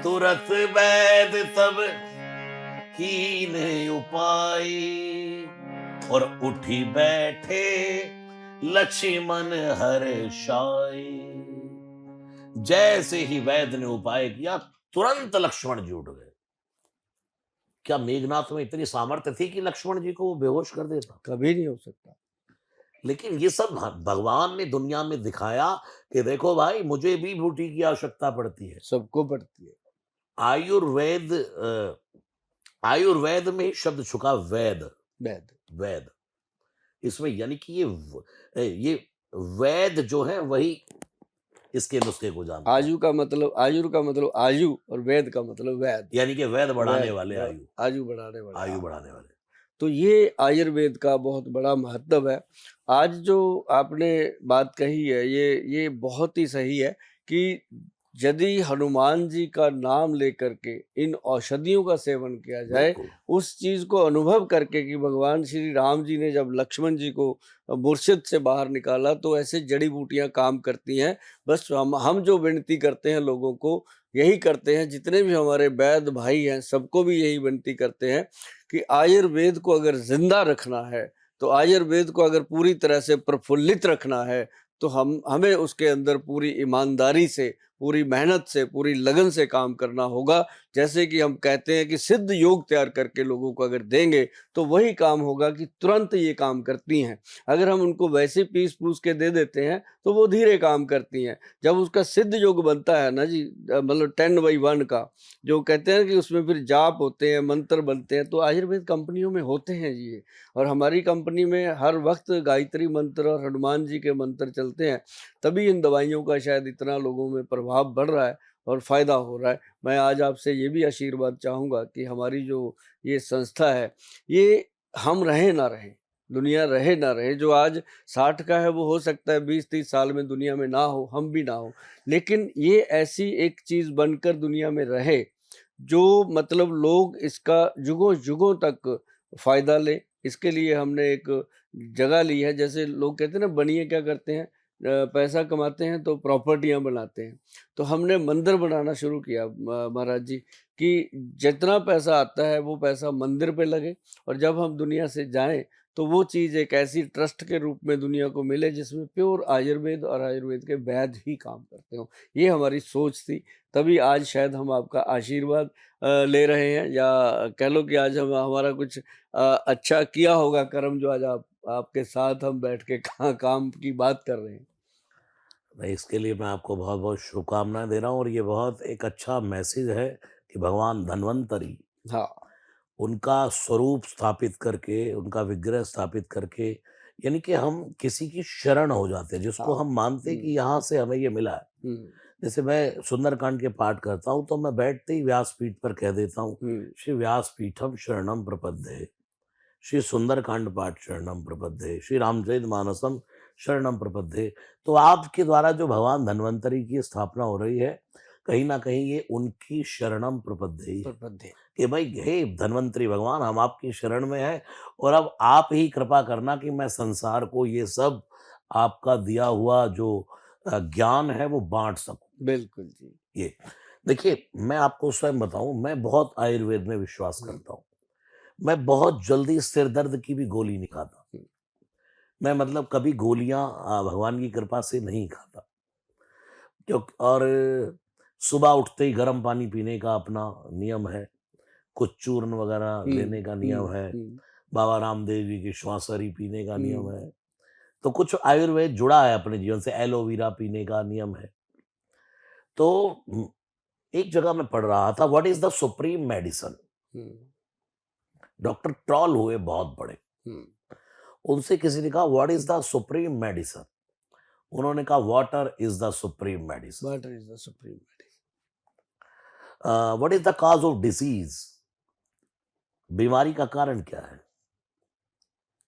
तुरत वैद सब कीन उपाय, और उठी बैठे लक्ष्मण हर्षाय। जैसे ही वैद्य ने उपाय किया, तुरंत लक्ष्मण जी उठ गए। क्या मेघनाथ में इतनी सामर्थ्य थी कि लक्ष्मण जी को वो बेहोश कर देता? कभी नहीं हो सकता। लेकिन ये सब भगवान ने दुनिया में दिखाया कि देखो भाई, मुझे भी बूटी की आवश्यकता पड़ती है। सबको पड़ती है। आयुर्वेद आयुर्वेद में ही शब्द छुका वैद। वैद। वैद इसमें यानी कि ये वैद जो है वही इसके नुस्खे को जानता है। आयु का मतलब आयु और वेद का मतलब वैद। यानी कि वैद बढ़ाने वैद, वाले, वैद, आयु आयु बढ़ाने वाले। आयु हाँ। बढ़ाने वाले। तो ये आयुर्वेद का बहुत बड़ा महत्व है। आज जो आपने बात कही है ये बहुत ही सही है कि यदि हनुमान जी का नाम लेकर के इन औषधियों का सेवन किया जाए, बिल्कुल। उस चीज को अनुभव करके कि भगवान श्री राम जी ने जब लक्ष्मण जी को मुर्शिद से बाहर निकाला तो ऐसे जड़ी बूटियां काम करती हैं। बस हम जो विनती करते हैं लोगों को, यही करते हैं, जितने भी हमारे वैद्य भाई हैं सबको भी यही विनती करते हैं कि आयुर्वेद को अगर जिंदा रखना है, तो आयुर्वेद को अगर पूरी तरह से प्रफुल्लित रखना है, तो हमें उसके अंदर पूरी ईमानदारी से, पूरी मेहनत से, पूरी लगन से काम करना होगा। जैसे कि हम कहते हैं कि सिद्ध योग तैयार करके लोगों को अगर देंगे तो वही काम होगा कि तुरंत ये काम करती हैं। अगर हम उनको वैसे पीस पूस के दे देते हैं तो वो धीरे काम करती हैं। जब उसका सिद्ध योग बनता है ना जी, मतलब 10/1 का, जो कहते हैं कि उसमें फिर जाप होते हैं, मंत्र बनते हैं, तो आयुर्वेद कंपनियों में होते हैं जी ये। और हमारी कंपनी में हर वक्त गायत्री मंत्र और हनुमान जी के मंत्र चलते हैं, तभी इन दवाइयों का शायद इतना लोगों में प्रभाव बढ़ रहा है और फायदा हो रहा है। मैं आज आपसे ये भी आशीर्वाद चाहूंगा कि हमारी जो ये संस्था है, ये हम रहे ना रहे, दुनिया रहे ना रहे, जो आज 60 का है वो हो सकता है 20-30 साल में दुनिया में ना हो, हम भी ना हो, लेकिन ये ऐसी एक चीज बनकर दुनिया में रहे जो मतलब लोग इसका युगों युगों तक फायदा ले। इसके लिए हमने एक जगह ली है। जैसे लोग कहते हैं ना, बनिए क्या करते हैं, पैसा कमाते हैं तो प्रॉपर्टियां बनाते हैं। तो हमने मंदिर बनाना शुरू किया महाराज जी, कि जितना पैसा आता है वो पैसा मंदिर पे लगे, और जब हम दुनिया से जाएं तो वो चीज़ एक ऐसी ट्रस्ट के रूप में दुनिया को मिले जिसमें प्योर आयुर्वेद और आयुर्वेद के वैद्य ही काम करते हो। ये हमारी सोच थी। तभी आज शायद हम आपका आशीर्वाद ले रहे हैं, या कह लो कि आज हम हमारा कुछ अच्छा किया होगा कर्म, जो आज आपके साथ हम बैठ के काम की बात कर रहे हैं। नहीं, इसके लिए मैं आपको बहुत बहुत शुभकामनाएं दे रहा हूँ, और ये बहुत एक अच्छा मैसेज है कि भगवान धन्वंतरी हाँ। उनका स्वरूप स्थापित करके, उनका विग्रह स्थापित करके, यानी कि हम किसी की शरण हो जाते हैं जिसको हाँ। हम मानते हैं कि यहाँ से हमें ये मिला है। हम्म। जैसे मैं सुंदरकांड के पाठ करता हूँ तो मैं बैठते ही व्यासपीठ पर कह देता हूँ, हम्म। श्री व्यासपीठम शरणम प्रपद्ये, श्री सुंदरकांड पाठ शरणम प्रपद्ये, श्री रामचरित मानसम शरणम प्रपद्ये। तो आपके द्वारा जो भगवान धन्वंतरी की स्थापना हो रही है, कहीं ना कहीं ये उनकी शरणम प्रपद्ये ही है प्रबंधे। कि भाई, हे धन्वंतरी भगवान, हम आपकी शरण में हैं, और अब आप ही कृपा करना कि मैं संसार को ये सब आपका दिया हुआ जो ज्ञान है वो बांट सकूं। बिल्कुल जी। ये देखिए, मैं आपको स्वयं बताऊं, मैं बहुत आयुर्वेद में विश्वास हम्म। करता हूं। मैं बहुत जल्दी सिर दर्द की भी गोली नहीं खाता। हम्म। मैं मतलब कभी गोलियां भगवान की कृपा से नहीं खाता, क्योंकि और सुबह उठते ही गर्म पानी पीने का अपना नियम है, कुछ चूर्ण वगैरह हम्म। लेने का हम्म। नियम है, हम्म। बाबा रामदेव जी की श्वासरी पीने का नियम हम्म। है। तो कुछ आयुर्वेद जुड़ा है अपने जीवन से, एलोवेरा पीने का नियम है। तो एक जगह मैं पढ़ रहा था, what is the supreme medicine. Hmm. Doctor troll हुए बहुत बड़े, हम्म। उनसे किसी ने कहा what is the supreme medicine, उन्होंने कहा water is the supreme medicine. Water is the supreme medicine. What is the cause of disease, बीमारी का कारण क्या है?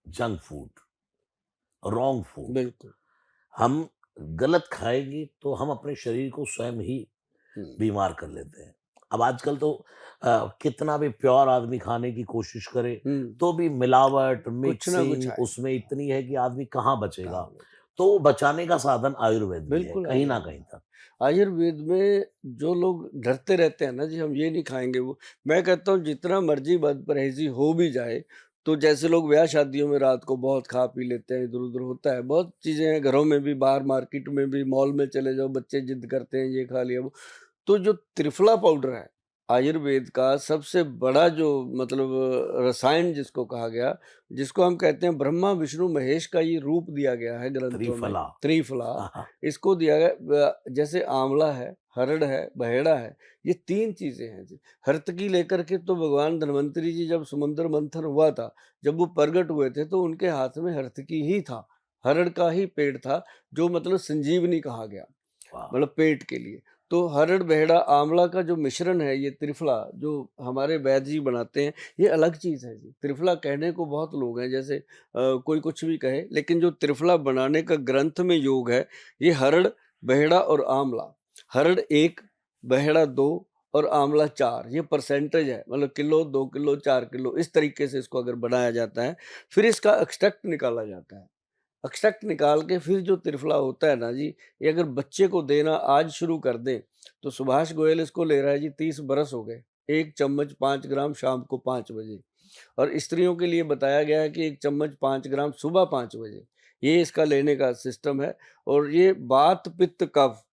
Junk food, wrong food. बिल्कुल। हम गलत खाएंगे तो हम अपने शरीर को स्वयं ही हम्म। बीमार कर लेते हैं। अब आजकल तो कितना भी प्योर आदमी खाने की कोशिश करे हम्म। तो भी मिलावट, कुछ ना कुछ मिक्सिंग उसमें आएगा। इतनी है कि आदमी कहाँ कहाँ बचेगा। बचे। तो वो बचाने का साधन आयुर्वेद भी है बिल्कुल कहीं ना आयुर्वेद। कहीं तक। आयुर्वेद में जो लोग डरते रहते हैं ना जी, हम ये नहीं खाएँगे वो, मैं कहता हूँ जितना मर्ज़ी बदपरहेज़ी हो भी जाए, तो जैसे लोग ब्याह शादियों में रात को बहुत खा पी लेते हैं, इधर-उधर होता है, बहुत चीज़ें हैं, घरों में भी, बाहर मार्केट में भी, मॉल में चले जाओ, बच्चे ज़िद करते हैं, ये खा लिया वो। तो जो त्रिफला पाउडर है, आयुर्वेद का सबसे बड़ा जो मतलब रसायन जिसको कहा गया, जिसको हम कहते हैं ब्रह्मा, विष्णु, महेश का ये रूप दिया गया है ग्रंथों में, त्रिफला। त्रिफला, हाँ, हाँ। इसको दिया गया जैसे आंवला है, हरड़ है, बहेड़ा है, ये 3 चीज़ें हैं जी। हर्तकी लेकर के तो भगवान धन्वंतरी जी जब समुद्र मंथन हुआ था, जब वो प्रगट हुए थे तो उनके हाथ में हर्तकी ही था, हरड़ का ही पेड़ था, जो मतलब संजीवनी कहा गया। वाह! मतलब पेट के लिए। तो हरड़, बहेड़ा, आंवला का जो मिश्रण है ये त्रिफला जो हमारे वैद्य जी बनाते हैं, ये अलग चीज़ है जी। त्रिफला कहने को बहुत लोग हैं जैसे कोई कुछ भी कहे, लेकिन जो त्रिफला बनाने का ग्रंथ में योग है, ये हरड़, बहेड़ा और आंवला। हरड़ 1, बहेड़ा 2 और आंवला 4, ये परसेंटेज है। मतलब किलो, 2 किलो, 4 किलो इस तरीके से इसको अगर बनाया जाता है, फिर इसका एक्सट्रैक्ट निकाला जाता है। एक्सट्रैक्ट निकाल के फिर जो त्रिफला होता है ना जी, ये अगर बच्चे को देना आज शुरू कर दें, तो सुभाष गोयल इसको ले रहा है जी 30 बरस हो गए। 1 चम्मच 5 ग्राम शाम को 5 बजे और स्त्रियों के लिए बताया गया है कि 1 चम्मच 5 ग्राम सुबह 5 बजे। ये इसका लेने का सिस्टम है और ये वात, पित्त, कफ,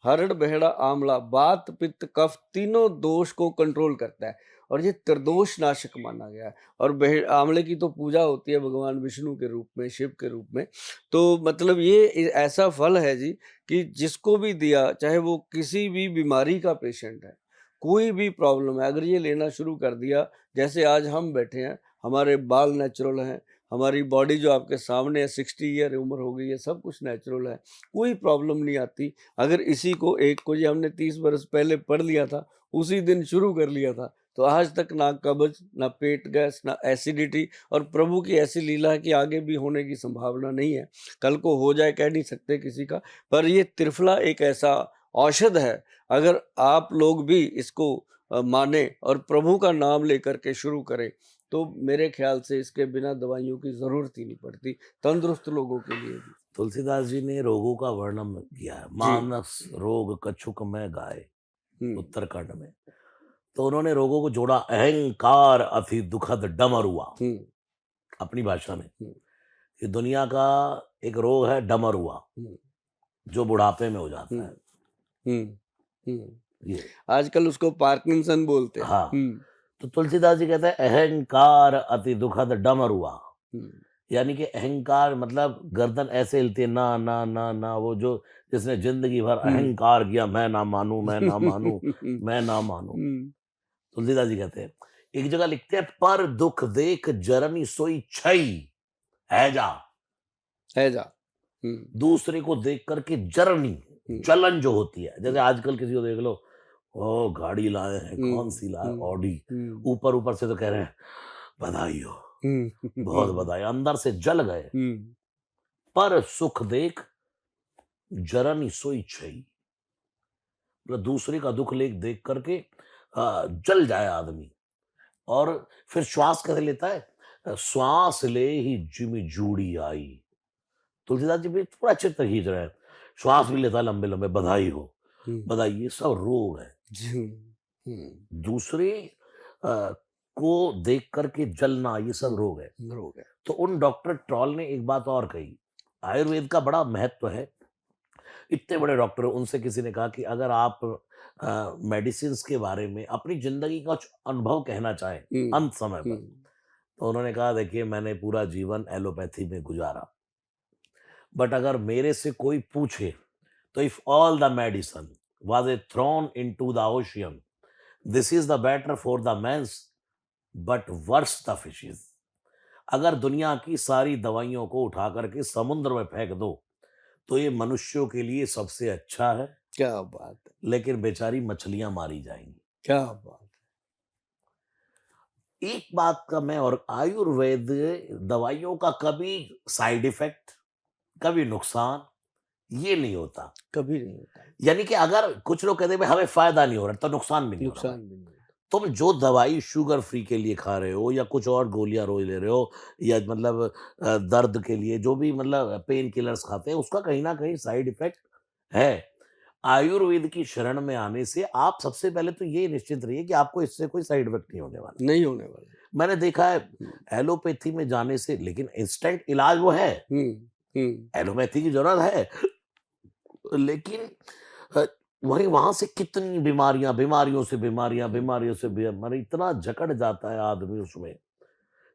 हरड़, बहेड़ा, आंवला वात, पित्त, कफ तीनों दोष को कंट्रोल करता है और ये त्रिदोष नाशक माना गया है। और आंवले की तो पूजा होती है भगवान विष्णु के रूप में, शिव के रूप में। तो मतलब ये ऐसा फल है जी कि जिसको भी दिया, चाहे वो किसी भी बीमारी का पेशेंट है, कोई भी प्रॉब्लम है, अगर ये लेना शुरू कर दिया, जैसे आज हम बैठे हैं, हमारे बाल नेचुरल हैं, हमारी बॉडी जो आपके सामने है, 60 ईयर उम्र हो गई है, सब कुछ नेचुरल है, कोई प्रॉब्लम नहीं आती। अगर इसी को एक को, ये हमने 30 बरस पहले पढ़ लिया था, उसी दिन शुरू कर लिया था, तो आज तक ना कब्ज, ना पेट गैस, ना एसिडिटी, और प्रभु की ऐसी लीला है कि आगे भी होने की संभावना नहीं है। कल को हो जाए कह नहीं सकते किसी का, पर ये त्रिफला एक ऐसा औषध है, अगर आप लोग भी इसको माने और प्रभु का नाम लेकर के शुरू करें, तो मेरे ख्याल से इसके बिना दवाइयों की ज़रूरत ही नहीं पड़ती, तंदुरुस्त लोगों के लिए भी। तुलसीदास जी ने रोगों का वर्णन किया है, जी। मानस रोग कछुक में गाय, हुँ, उत्तराखंड में। तो उन्होंने रोगों को जोड़ा, अहंकार अति दुखद डमरुआ, हुँ, अपनी भाषा में। हुँ, ये दुनिया का एक रोग है डमरुआ, हुँ, जो बुढ़ापे में हो हुँ, जाता है। हुँ, हुँ। ये आजकल उसको पार्किंसन बोलते हैं। हाँ, हुँ, तो तुलसीदास जी कहते हैं अहंकार अति दुखद डमरुआ, हुँ, यानी कि अहंकार मतलब गर्दन ऐसे हिलती है, ना ना ना ना, वो जो जिसने जिंदगी भर हुँ। अहंकार किया, मैं ना मानूं, मैं ना मानूं, हुँ, मैं ना मानूं। हुँ, तुलसीदास जी कहते हैं, एक जगह लिखते हैं, पर दुख देख जरनी सोई छई हैजा, हैजा। हुँ, दूसरे को देख करके जरनी, हुँ, जलन जो होती है, हुँ, जैसे आजकल किसी को देख लो, ओ गाड़ी लाए हैं, कौन हुँ, सी लाए, हुँ, ऑडी, हुँ, ऊपर ऊपर से तो कह रहे हैं बधाई हो, हुँ, बहुत हुँ, बधाई, अंदर से जल गए। हुँ, पर सुख देख जरनी सोई छई, मतलब दूसरे का दुख लेख देख करके जल जाए आदमी। और फिर श्वास कैसे लेता है, श्वास ले ही जिमी जूड़ी आई। तुलसीदास जी भी थोड़ा अच्छे तक खींच रहे हैं, श्वास भी लेता है लंबे लंबे, बधाई हो, हुँ, बधाई। ये सब रोग है, जी, हुँ, दूसरे को देख करके जलना, ये सब हुँ, रोग है। हो गया। तो उन डॉक्टर ट्रॉल ने एक बात और कही, आयुर्वेद का बड़ा महत्व है, इतने बड़े डॉक्टर हैं, उनसे किसी ने कहा कि अगर आप मेडिसिन के बारे में अपनी जिंदगी का कुछ अनुभव कहना चाहें हुँ, अंत समय हुँ, पर, तो उन्होंने कहा, देखिए मैंने पूरा जीवन एलोपैथी में गुजारा, बट अगर मेरे से कोई पूछे, तो if all the medicine was a thrown into the ocean, this is the better for the mens but worse the fishes. अगर दुनिया की सारी दवाइयों को उठा करके समुद्र में फेंक दो, तो ये मनुष्यों के लिए सबसे अच्छा है, क्या बात है! लेकिन बेचारी मछलियां मारी जाएंगी। क्या बात एक बात का मैं, और आयुर्वेद दवाइयों का कभी साइड इफेक्ट, कभी नुकसान, ये नहीं होता। कभी नहीं होता, यानी कि अगर कुछ लोग कहते हैं भाई हमें फायदा नहीं हो रहा, तो नुकसान भी नहीं हो रहा भाई। नुकसान भी नहीं होता। तुम जो दवाई शुगर फ्री के लिए खा रहे हो, या कुछ और गोलियां रोज ले रहे हो, या मतलब दर्द के लिए जो भी मतलब पेन किलर्स खाते हैं, उसका कहीं ना कहीं साइड इफेक्ट है। आयुर्वेद की शरण में आने से आप सबसे पहले तो ये निश्चित रहिए कि आपको इससे कोई साइड इफेक्ट नहीं होने वाला। नहीं होने वाला। मैंने देखा है हुँ, एलोपैथी में जाने से, लेकिन इंस्टेंट इलाज वो है, हुँ, हुँ। एलोपैथी की ज़रूरत है, लेकिन अ, वहीं वहाँ से कितनी बीमारियाँ, बीमारियों से बीमारियाँ, बीमारियों से बीमारी, इतना जकड़ जाता है आदमी उसमें।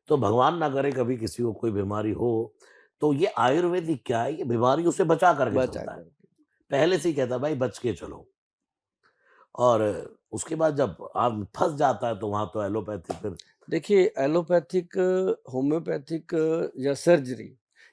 तो भगवान ना करे कभी किसी को कोई बीमारी हो, तो ये आयुर्वेदिक क्या है, ये बीमारियों से बचा करके बचा चलता है। कर। पहले से ही कहता है भाई बच के चलो। और उसके बाद जब आदमी फँस जाता है तो वहाँ तो एलोपैथी फिर। देखिए एलोपैथिक, होम्योपैथिक या सर्जरी,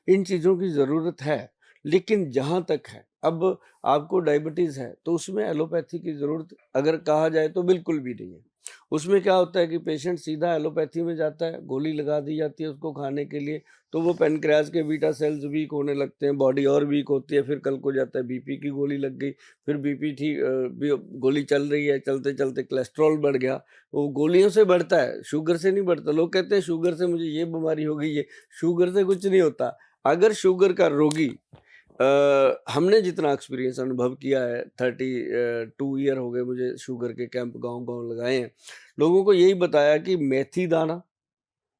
इन चीज़ों की ज़रूरत है, लेकिन जहाँ तक है, अब आपको डायबिटीज़ है, तो उसमें एलोपैथी की ज़रूरत अगर कहा जाए तो बिल्कुल भी नहीं है। उसमें क्या होता है कि पेशेंट सीधा एलोपैथी में जाता है, गोली लगा दी जाती है उसको खाने के लिए, तो वो पैनक्रियाज़ के बीटा सेल्स वीक होने लगते हैं, बॉडी और वीक होती है, फिर कल को जाता है बीपी की गोली लग गई, फिर बीपी ठीक बी गोली चल रही है, चलते-चलते कोलेस्ट्रॉल बढ़ गया, वो गोलियों से बढ़ता है, शुगर से नहीं बढ़ता। लोग कहते हैं शुगर से मुझे ये बीमारी हो गई है, शुगर से कुछ नहीं होता। अगर शुगर का रोगी हमने जितना एक्सपीरियंस अनुभव किया है, 2 ईयर हो गए मुझे शुगर के कैंप गाँव-गाँव लगाए हैं। लोगों को यही बताया कि मेथी दाना,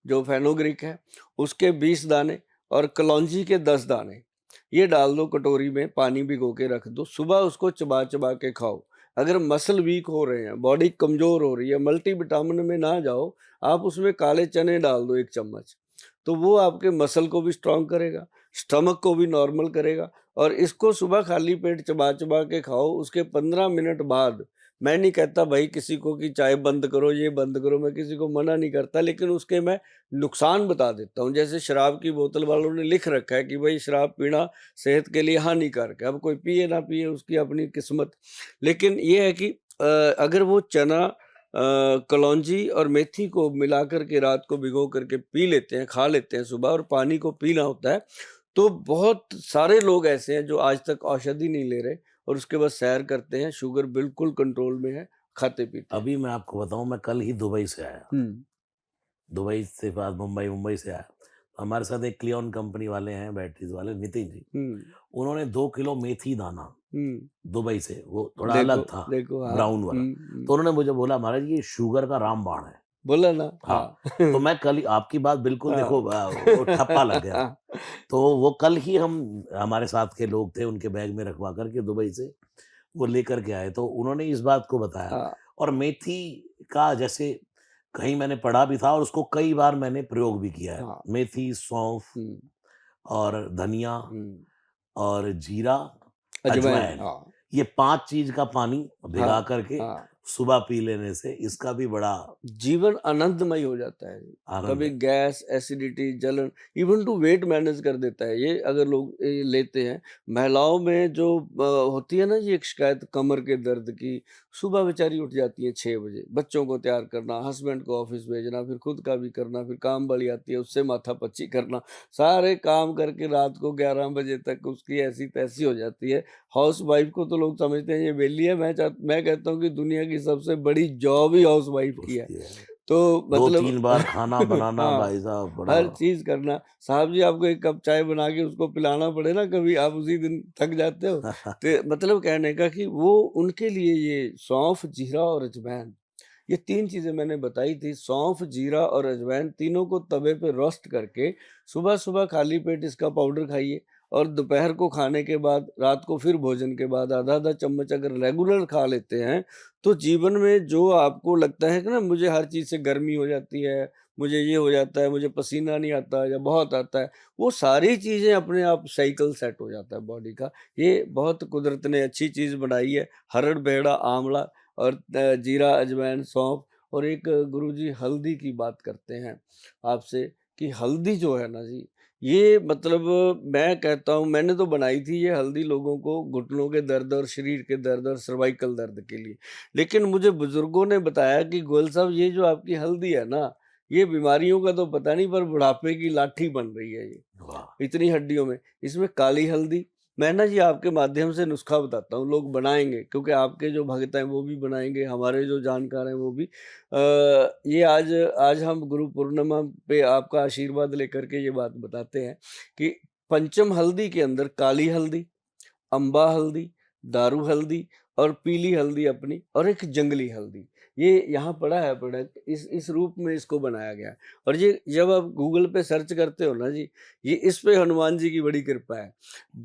जो फेनुग्रीक है, उसके 20 दाने और कलौंजी के 10 दाने, ये डाल दो कटोरी में, पानी भिगो के रख दो, सुबह उसको चबा-चबा के खाओ। अगर मसल वीक हो रहे हैं, बॉडी कमज़ोर हो रही है, मल्टीविटामिन में ना जाओ, आप उसमें काले चने डाल दो 1 चम्मच, तो वो आपके मसल को भी स्ट्रॉन्ग करेगा, स्टमक को भी नॉर्मल करेगा और इसको सुबह खाली पेट चबा-चबा के खाओ, उसके 15 मिनट बाद, मैं नहीं कहता भाई किसी को कि चाय बंद करो, ये बंद करो, मैं किसी को मना नहीं करता, लेकिन उसके मैं नुकसान बता देता हूँ। जैसे शराब की बोतल वालों ने लिख रखा है कि भाई शराब पीना सेहत के लिए हानिकारक है। अब कोई पिए ना पिए उसकी अपनी किस्मत। लेकिन ये है कि अगर वो चना, कलौंजी और मेथी को मिलाकर के रात को भिगो करके पी लेते हैं, खा लेते हैं सुबह और पानी को पीना होता है, तो बहुत सारे लोग ऐसे हैं जो आज तक औषधि नहीं ले रहे और उसके बाद सैर करते हैं, शुगर बिल्कुल कंट्रोल में है, खाते-पीते हैं। अभी मैं आपको बताऊँ, मैं कल ही दुबई से आया। हुँ, दुबई से बाद मुंबई, मुंबई से आया। तो हमारे साथ एक क्लियॉन कंपनी वाले हैं, बैटरीज़ वाले, नितिन जी। हुँ, उन्होंने 2 किलो मेथी दाना हुँ। दुबई से, वो थोड़ा देखो, अलग था, देखो हाँ। ब्राउन वाला। हुँ, तो हुँ। उन्होंने मुझे बोला महाराज ये शुगर का रामबाण है। बोला ना? हाँ, हाँ। तो मैं कल ही आपकी बात बिल्कुल देखो, हाँ। वो ठप्पा लग गया। तो वो कल ही हम, हमारे साथ के लोग थे, उनके बैग में रखवा कर के दुबई से वो लेकर के आए, तो उन्होंने इस बात को बताया। हाँ, और मेथी का जैसे कहीं मैंने पढ़ा भी था और उसको कई बार मैंने प्रयोग भी किया है। हाँ। मेथी, सौंफ हुँ, और धनिया हुँ। और जीरा, अजवाइन, अजवाइन, हाँ। ये 5 चीज़ का पानी हाँ, भिगा कर के हाँ। सुबह पी लेने से इसका भी बड़ा जीवन आनंदमय हो जाता है। आनंद कभी है। गैस, एसिडिटी, जलन, इवन टू वेट मैनेज कर देता है ये अगर लोग लेते हैं। महिलाओं में जो होती है ना ये एक शिकायत कमर के दर्द की, सुबह बेचारी उठ जाती हैं 6 बजे, बच्चों को तैयार करना, हस्बैंड को ऑफ़िस भेजना, फिर खुद का भी करना, फिर काम वाली आती है उससे माथापच्ची करना, सारे काम करके रात को 11 बजे तक उसकी ऐसी-तैसी हो जाती है। हाउसवाइफ़ को तो लोग समझते हैं ये वेली है, मैं कहता हूँ कि दुनिया की सबसे बड़ी जॉब ही हाउसवाइफ़ की है। उसकी है। तो मतलब 2-3 बार खाना बनाना हाँ, भाई साहब बड़ा। हर चीज़ करना। साहब जी आपको 1 कप चाय बना के उसको पिलाना पड़े ना कभी, आप उसी दिन थक जाते हो। तो मतलब कहने का कि वो उनके लिए ये सौंफ, जीरा और अजवाइन, ये 3 चीज़ें मैंने बताई थी। सौंफ, जीरा और अजवाइन तीनों को तवे पे रोस्ट करके सुबह-सुबह खाली पेट इसका पाउडर खाइए और दोपहर को खाने के बाद, रात को फिर भोजन के बाद आधा-आधा चम्मच अगर रेगुलर खा लेते हैं, तो जीवन में जो आपको लगता है कि ना मुझे हर चीज़ से गर्मी हो जाती है, मुझे ये हो जाता है, मुझे पसीना नहीं आता या बहुत आता है, वो सारी चीज़ें अपने आप साइकिल सेट हो जाता है बॉडी का। ये बहुत कुदरत ने अच्छी चीज़ बनाई है। हरड़, बेहड़ा, आंवला और जीरा, अजवाइन, सौंफ और एक गुरुजी हल्दी की बात करते हैं आपसे कि हल्दी जो है ना जी, ये मतलब मैं कहता हूँ मैंने तो बनाई थी ये हल्दी लोगों को घुटनों के दर्द और शरीर के दर्द और सर्वाइकल दर्द के लिए। लेकिन मुझे बुजुर्गों ने बताया कि गोयल साहब ये जो आपकी हल्दी है ना, ये बीमारियों का तो पता नहीं पर बुढ़ापे की लाठी बन रही है ये। वाह! इतनी हड्डियों में। इसमें काली हल्दी, मैं ना जी आपके माध्यम से नुस्खा बताता हूँ, लोग बनाएँगे क्योंकि आपके जो भक्त हैं वो भी बनाएँगे, हमारे जो जानकार हैं वो भी। ये आज आज हम गुरु पूर्णिमा पे आपका आशीर्वाद लेकर के ये बात बताते हैं कि पंचम हल्दी के अंदर काली हल्दी, अम्बा हल्दी, दारू हल्दी और पीली हल्दी अपनी और एक जंगली हल्दी। ये यहाँ पड़ा है प्रोडक्ट, इस रूप में इसको बनाया गया है। और ये जब आप गूगल पे सर्च करते हो ना जी, ये इस पे हनुमान जी की बड़ी कृपा है।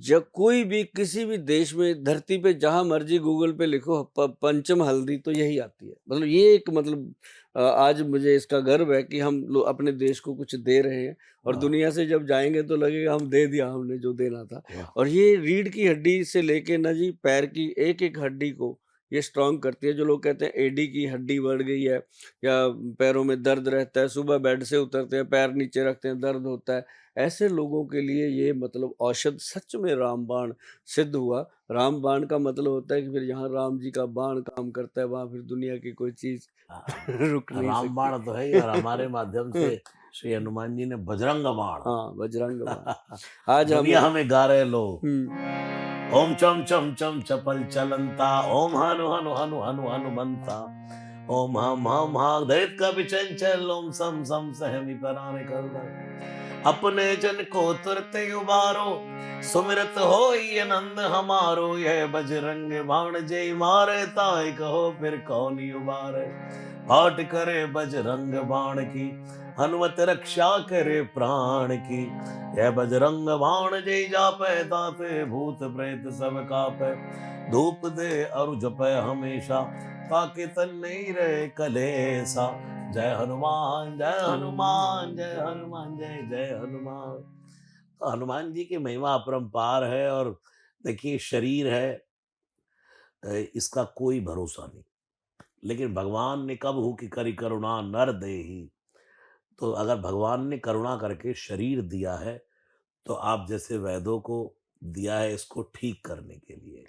जब कोई भी किसी भी देश में धरती पे जहाँ मर्ज़ी गूगल पे लिखो पंचम हल्दी तो यही आती है। मतलब ये एक मतलब आज मुझे इसका गर्व है कि हम लो अपने देश को कुछ दे रहे हैं और वाह! दुनिया से जब जाएँगे तो लगेगा हम दे दिया हमने जो देना था। वाह! और ये रीढ़ की हड्डी से लेके ना जी पैर की एक-एक हड्डी को ये स्ट्रॉन्ग करती है। जो लोग कहते हैं एडी की हड्डी बढ़ गई है या पैरों में दर्द रहता है, सुबह बेड से उतरते हैं, पैर नीचे रखते हैं, दर्द होता है। ऐसे लोगों के लिए ये मतलब औषध सच में रामबाण सिद्ध हुआ। रामबाण का मतलब होता है कि फिर जहाँ राम जी का बाण काम करता है, वहाँ फिर दुनिया की कोई चीज़ रुक नहीं सकती। रामबाण तो है ही, और हमारे माध्यम से श्री हनुमान जी ने बजरंग बाण। हाँ, बजरंग बाण। आज हम दुनिया में गा रहे लोग। हुँ। ओम चम चम चम चपल चलंता, ओम हनु हनु हनु हनु हनुमंता, ओम हम हा दैत कवि चंचल, ओम सम सम सहमी पराने कर। अपने जन को तुरते उबारो, सुमिरत होई आनंद हमारो, यह बजरंग बाण जय मारे, ताय कहो फिर कौन उबारे। पाठ करे बजरंग बाण की, हनुमत रक्षा करे प्राण की, यह बजरंग बाण जय जापै, ताते भूत प्रेत सब कापै। धूप दे और जपै हमेशा, ताकि तन नहीं रहे कलेसा। जय हनुमान जय हनुमान जय हनुमान जय जय हनुमान। तो हनुमान जी की महिमा अपरंपार है। और देखिए, शरीर है, इसका कोई भरोसा नहीं, लेकिन भगवान ने कब हो कि करी करुणा नर देही। तो अगर भगवान ने करुणा करके शरीर दिया है, तो आप जैसे वैद्यों को दिया है इसको ठीक करने के लिए।